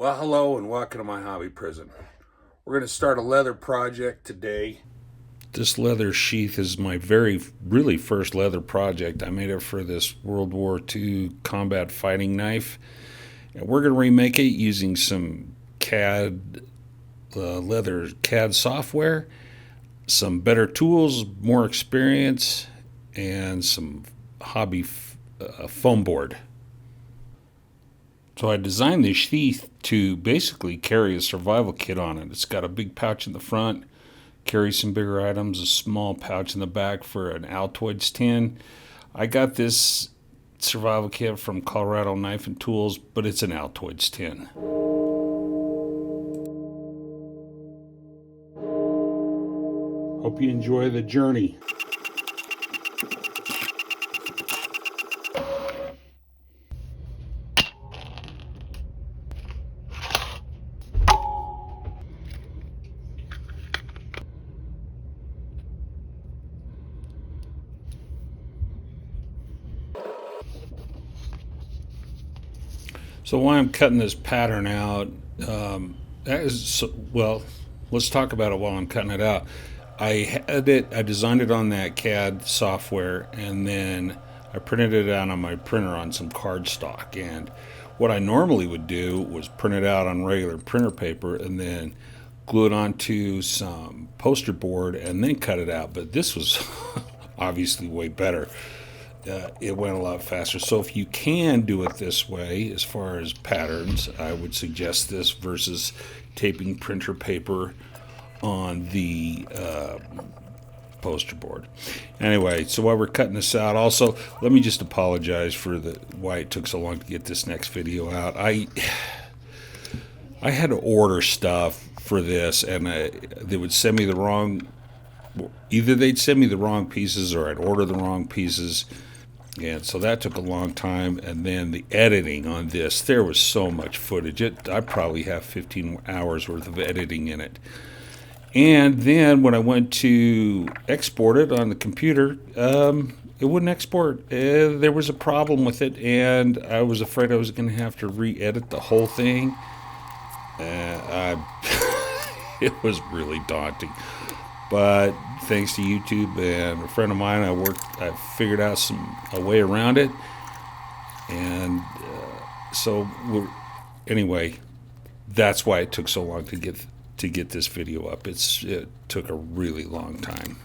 Well, hello and welcome to my hobby prison. We're going to start a leather project today. This leather sheath is my really first leather project. I made it for this World War II combat fighting knife. And we're going to remake it using some leather CAD software, some better tools, more experience, and some hobby foam board. So I designed this sheath to basically carry a survival kit on it. It's got a big pouch in the front, carries some bigger items, a small pouch in the back for an Altoids tin. I got this survival kit from Colorado Knife and Tools, but it's an Altoids tin. Hope you enjoy the journey. So while I'm cutting this pattern out, let's talk about it while I'm cutting it out. I designed it on that CAD software, and then I printed it out on my printer on some cardstock. And what I normally would do was print it out on regular printer paper and then glue it onto some poster board and then cut it out. But this was obviously way better. It went a lot faster. So if you can do it this way, as far as patterns, I would suggest this versus taping printer paper on the poster board. Anyway, so while we're cutting this out, also let me just apologize for why it took so long to get this next video out. I had to order stuff for this, and they would send me the wrong. Either they'd send me the wrong pieces, or I'd order the wrong pieces. And so that took a long time. And then the editing on this, there was so much footage. I probably have 15 hours worth of editing in it. And then when I went to export it on the computer, it wouldn't export. There was a problem with it, and I was afraid I was going to have to re-edit the whole thing. It was really daunting. But thanks to YouTube and a friend of mine, I figured out a way around it. And anyway, that's why it took so long to get this video up. It took a really long time.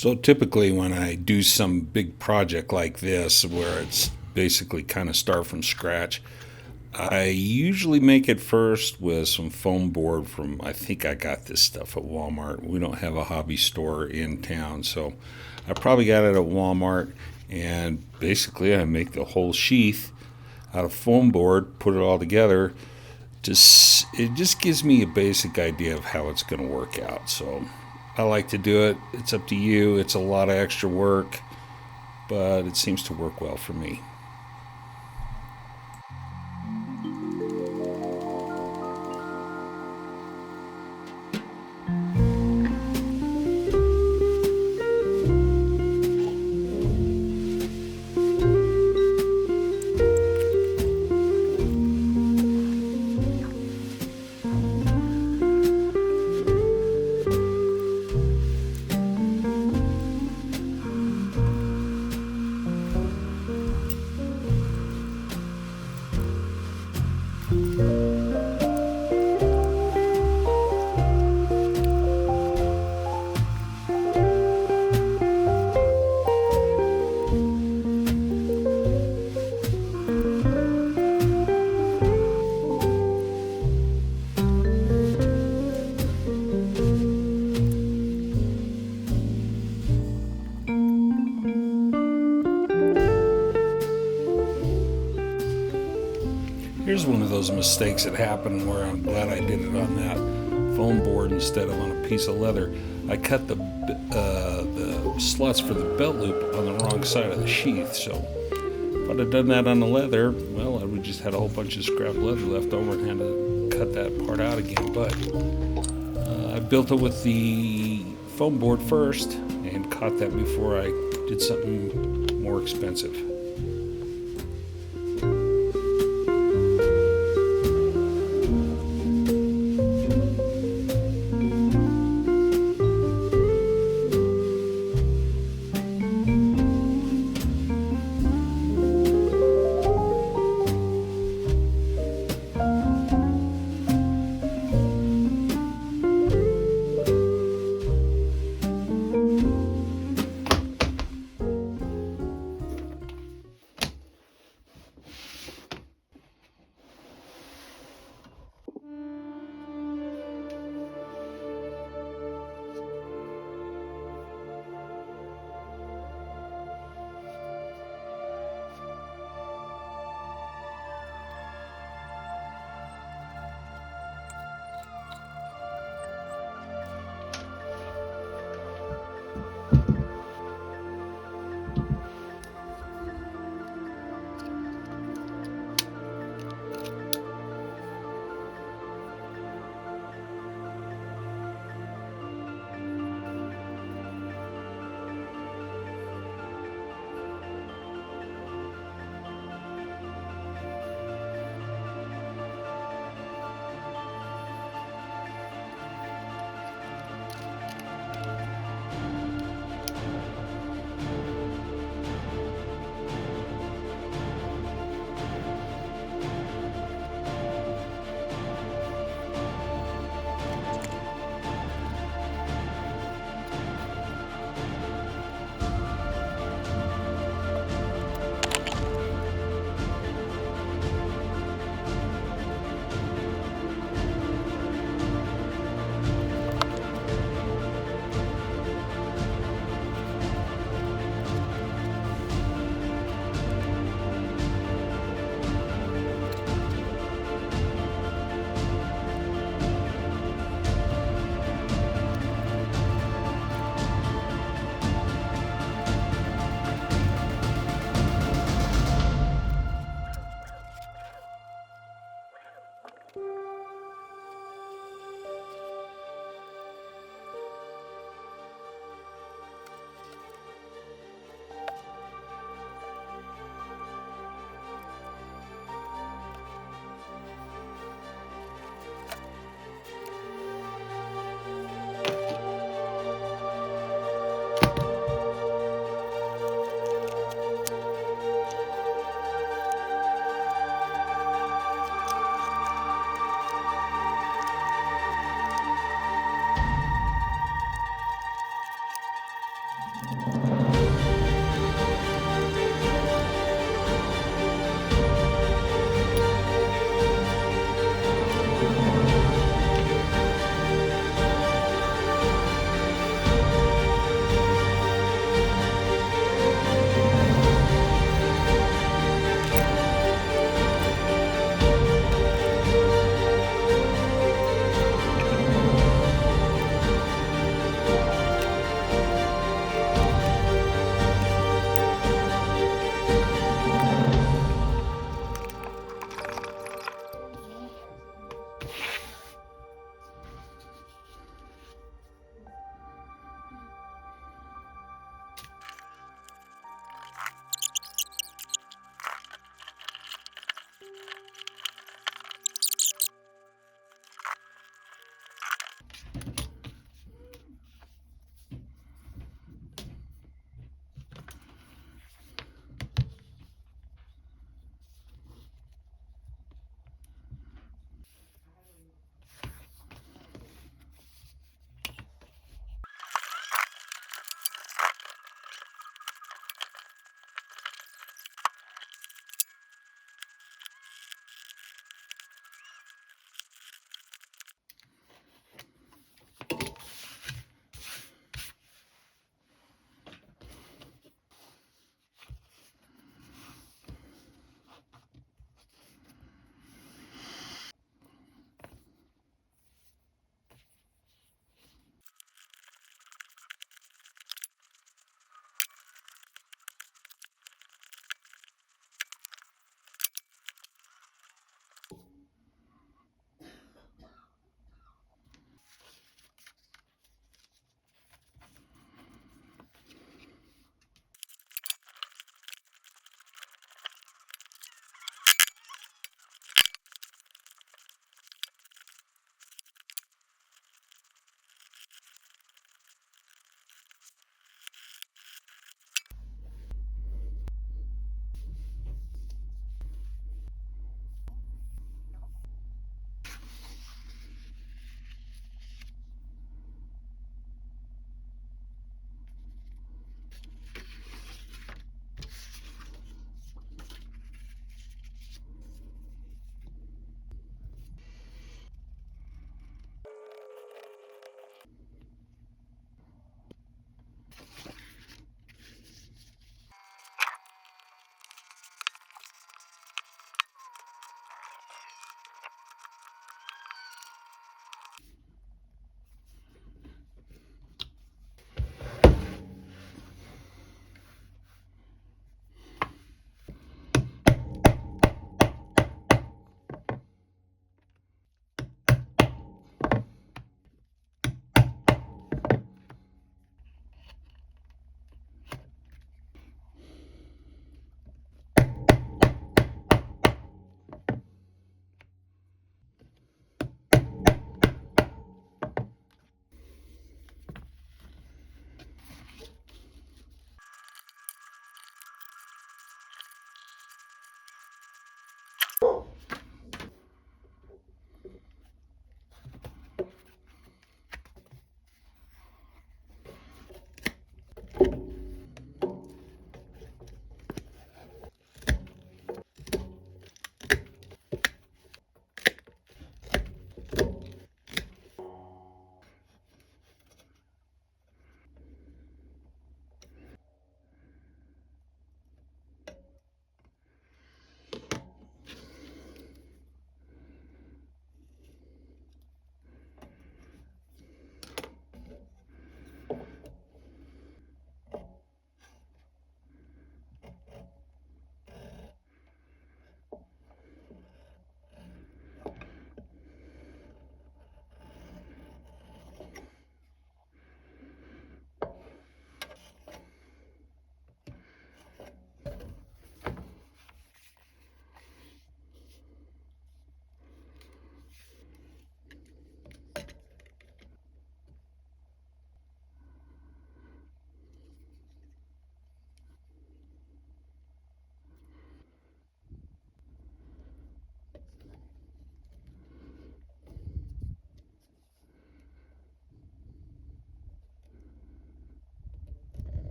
So typically, when I do some big project like this, where it's basically kind of start from scratch, I usually make it first with some foam board from, I think I got this stuff at Walmart. We don't have a hobby store in town, so I probably got it at Walmart. And basically, I make the whole sheath out of foam board, put it all together. It just gives me a basic idea of how it's going to work out. So I like to do it. It's up to you. It's a lot of extra work, but it seems to work well for me. Here's one of those mistakes that happened where I'm glad I did it on that foam board instead of on a piece of leather. I cut the slots for the belt loop on the wrong side of the sheath, so if I'd have done that on the leather, well, I would just had a whole bunch of scrap leather left over and had to cut that part out again. But I built it with the foam board first and caught that before I did something more expensive.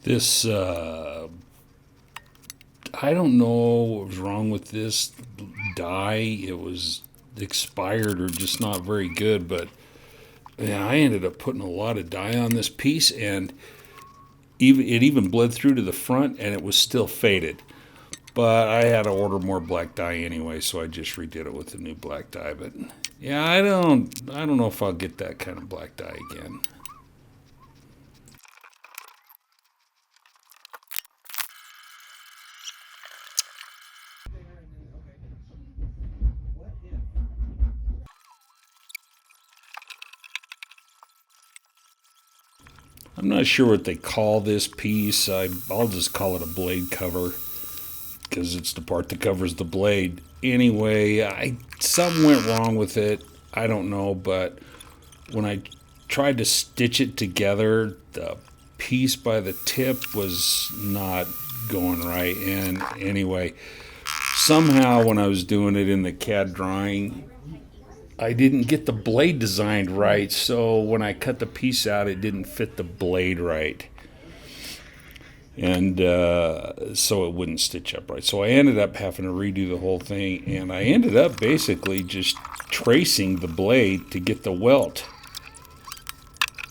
This, I don't know what was wrong with this die. It was expired or just not very good, but yeah, I ended up putting a lot of dye on this piece, and it even bled through to the front, and it was still faded. But I had to order more black dye anyway, so I just redid it with the new black dye. But yeah, I don't know if I'll get that kind of black dye again. I'm not sure what they call this piece. I'll just call it a blade cover because it's the part that covers the blade. Anyway, something went wrong with it. I don't know, but when I tried to stitch it together, the piece by the tip was not going right. And anyway, somehow when I was doing it in the CAD drawing, I didn't get the blade designed right, so when I cut the piece out, it didn't fit the blade right. And so it wouldn't stitch up right. So I ended up having to redo the whole thing, and I ended up basically just tracing the blade to get the welt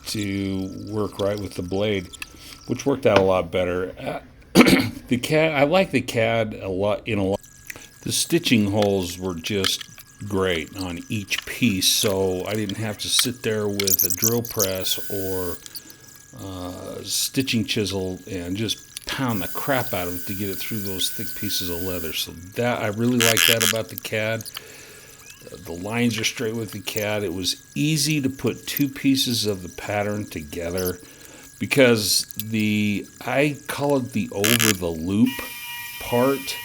to work right with the blade, which worked out a lot better. The CAD, I like the CAD a lot. The stitching holes were just great on each piece, so I didn't have to sit there with a drill press or stitching chisel and just pound the crap out of it to get it through those thick pieces of leather. So that, I really like that about the CAD. The lines are straight with the CAD. It was easy to put two pieces of the pattern together because I call it the over the loop part,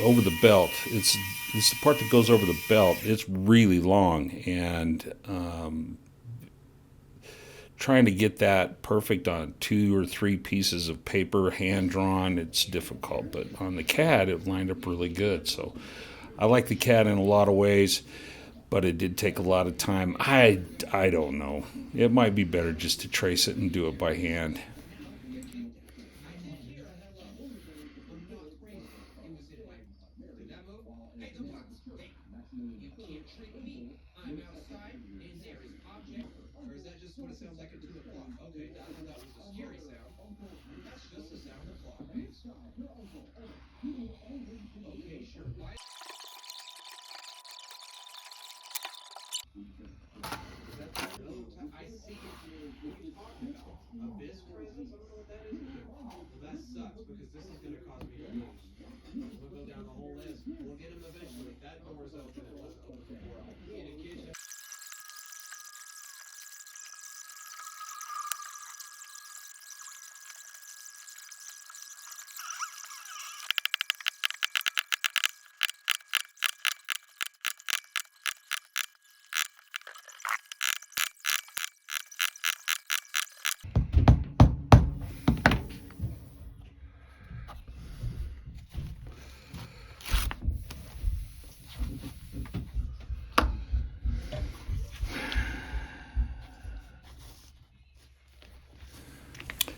over the belt. It's the part that goes over the belt. It's really long, and trying to get that perfect on 2 or 3 pieces of paper, hand drawn, it's difficult. But on the CAD, it lined up really good. So I like the CAD in a lot of ways, but it did take a lot of time. I don't know. It might be better just to trace it and do it by hand.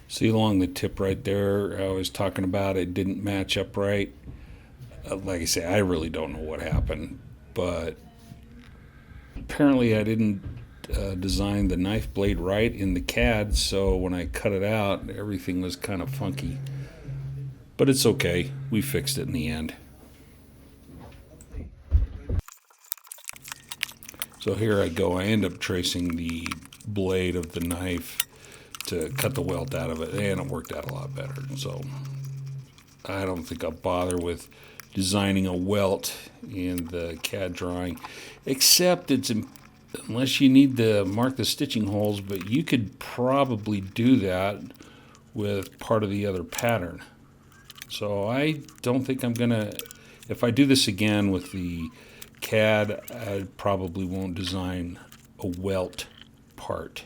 See along the tip right there, I was talking about it didn't match up right. Like I say, I really don't know what happened, but apparently I didn't design the knife blade right in the CAD, so when I cut it out, everything was kind of funky. But it's okay. We fixed it in the end. So here I go. I end up tracing the blade of the knife to cut the welt out of it, and it worked out a lot better. So I don't think I'll bother with designing a welt in the CAD drawing, except unless you need to mark the stitching holes, but you could probably do that with part of the other pattern. So I don't think I'm gonna, if I do this again with the CAD, I probably won't design a welt part.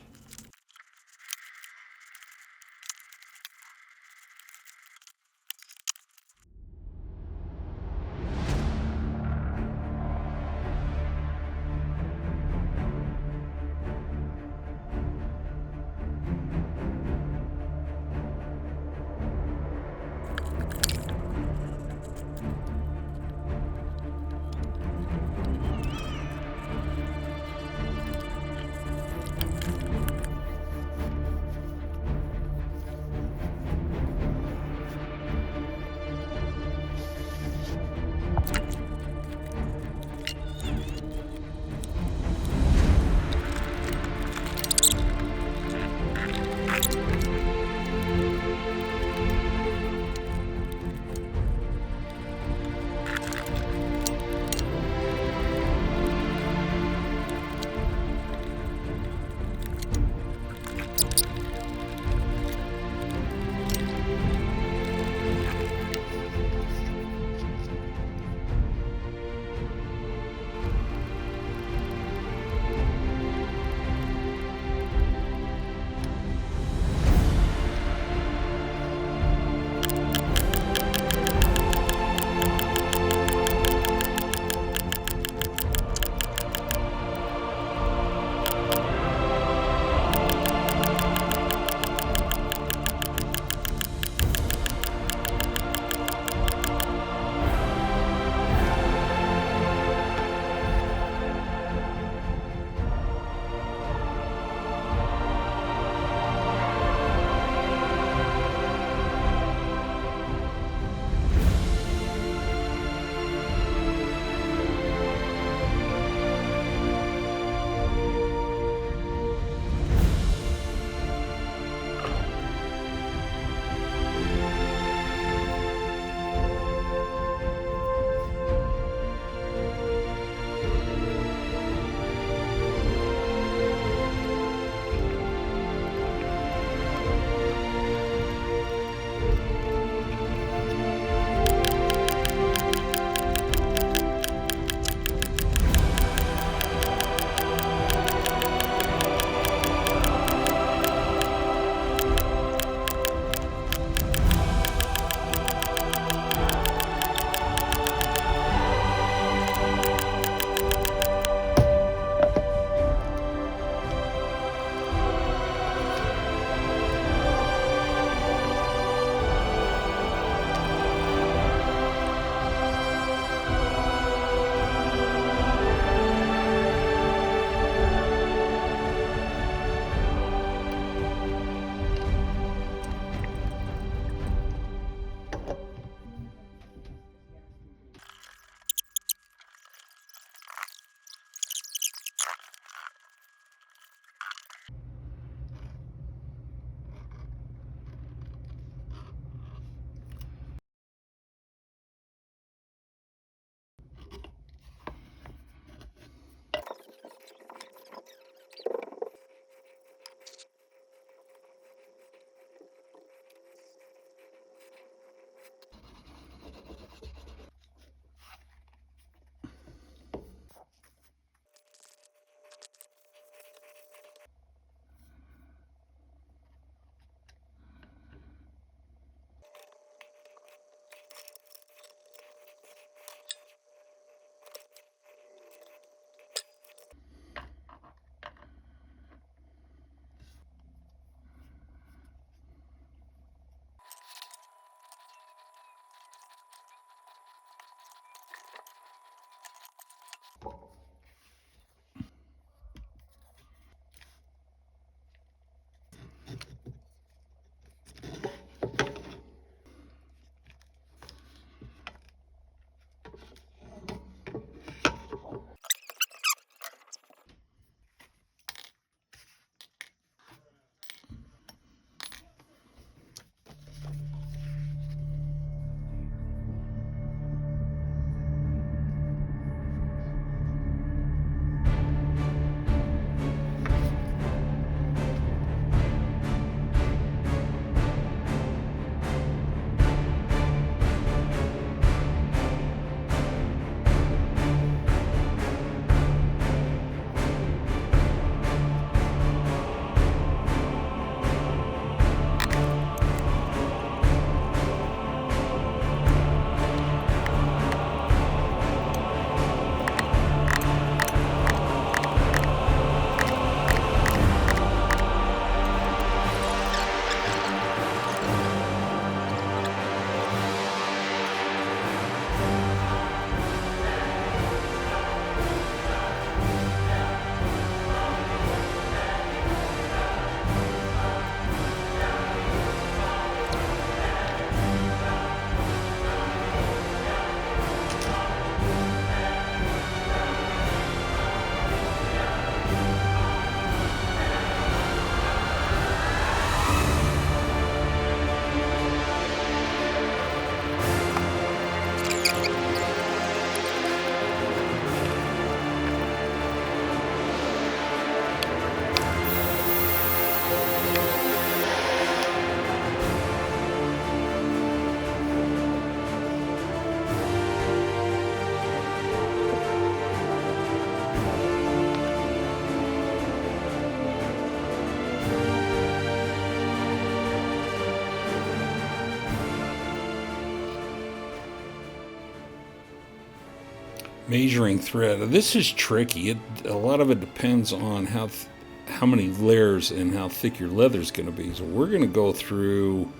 Measuring thread. This is tricky. A lot of it depends on how many layers and how thick your leather is going to be. So we're going to go through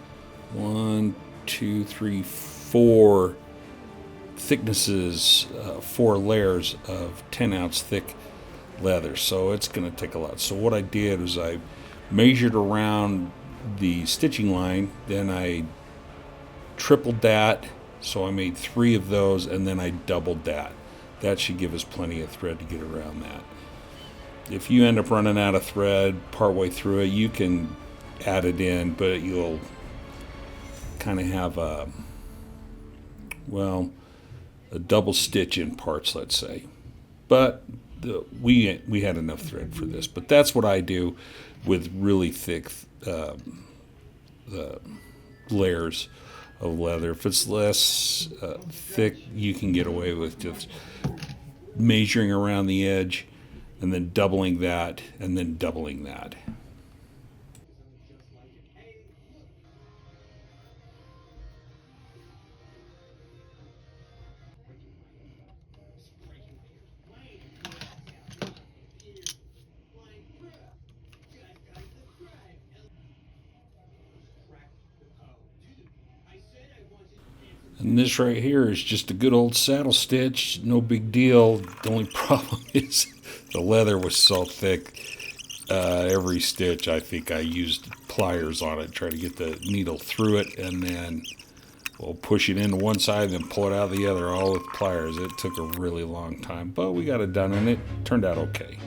1, 2, 3, 4 thicknesses, 4 layers of 10-ounce thick leather. So it's going to take a lot. So what I did was I measured around the stitching line, then I tripled that, so I made 3 of those, and then I doubled that. That should give us plenty of thread to get around that. If you end up running out of thread partway through it, you can add it in, but you'll kind of have a double stitch in parts, let's say. But we had enough thread for this. But that's what I do with really thick layers of leather. If it's less thick, you can get away with just measuring around the edge and then doubling that and then doubling that. And this right here is just a good old saddle stitch, no big deal. The only problem is the leather was so thick. Every stitch, I think I used pliers on it, try to get the needle through it, and then we'll push it into one side, then pull it out the other, all with pliers. It took a really long time, but we got it done, and it turned out okay.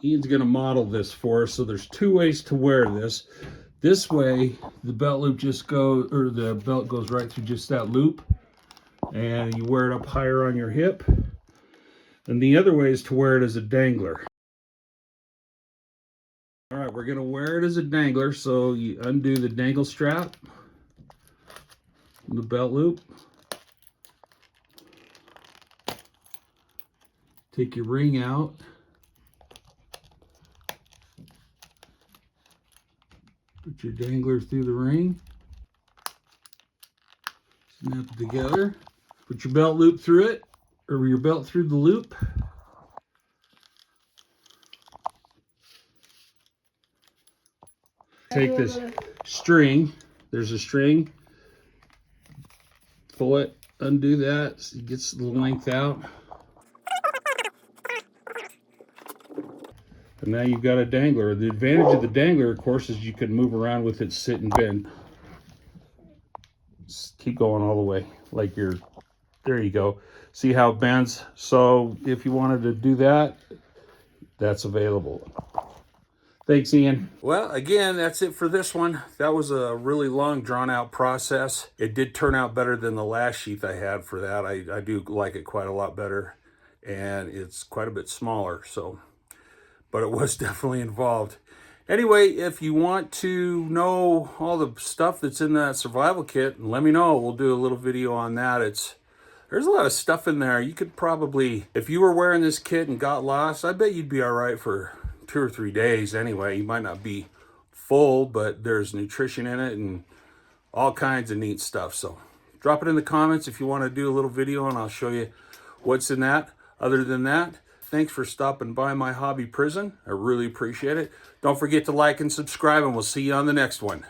Ian's going to model this for us. So there's two ways to wear this. This way, the belt loop just goes, or the belt goes right through just that loop, and you wear it up higher on your hip. And the other way is to wear it as a dangler. All right, we're going to wear it as a dangler. So you undo the dangle strap, the belt loop. Take your ring out. Put your dangler through the ring. Snap it together. Put your belt loop through it, or your belt through the loop. Take this string. There's a string. Pull it, undo that, so it gets the length out. And now you've got a dangler. The advantage of the dangler, of course, is you can move around with it, sit and bend. Just keep going all the way, like you're, there you go. See how it bends? So if you wanted to do that, that's available. Thanks, Ian. Well, again, that's it for this one. That was a really long, drawn-out process. It did turn out better than the last sheath I had for that. I do like it quite a lot better, and it's quite a bit smaller, so... but it was definitely involved. Anyway, if you want to know all the stuff that's in that survival kit, let me know. We'll do a little video on that. There's a lot of stuff in there. You could probably, if you were wearing this kit and got lost, I bet you'd be all right for 2 or 3 days anyway. You might not be full, but there's nutrition in it and all kinds of neat stuff. So drop it in the comments if you want to do a little video, and I'll show you what's in that. Other than that, thanks for stopping by my hobby prison. I really appreciate it. Don't forget to like and subscribe, and we'll see you on the next one.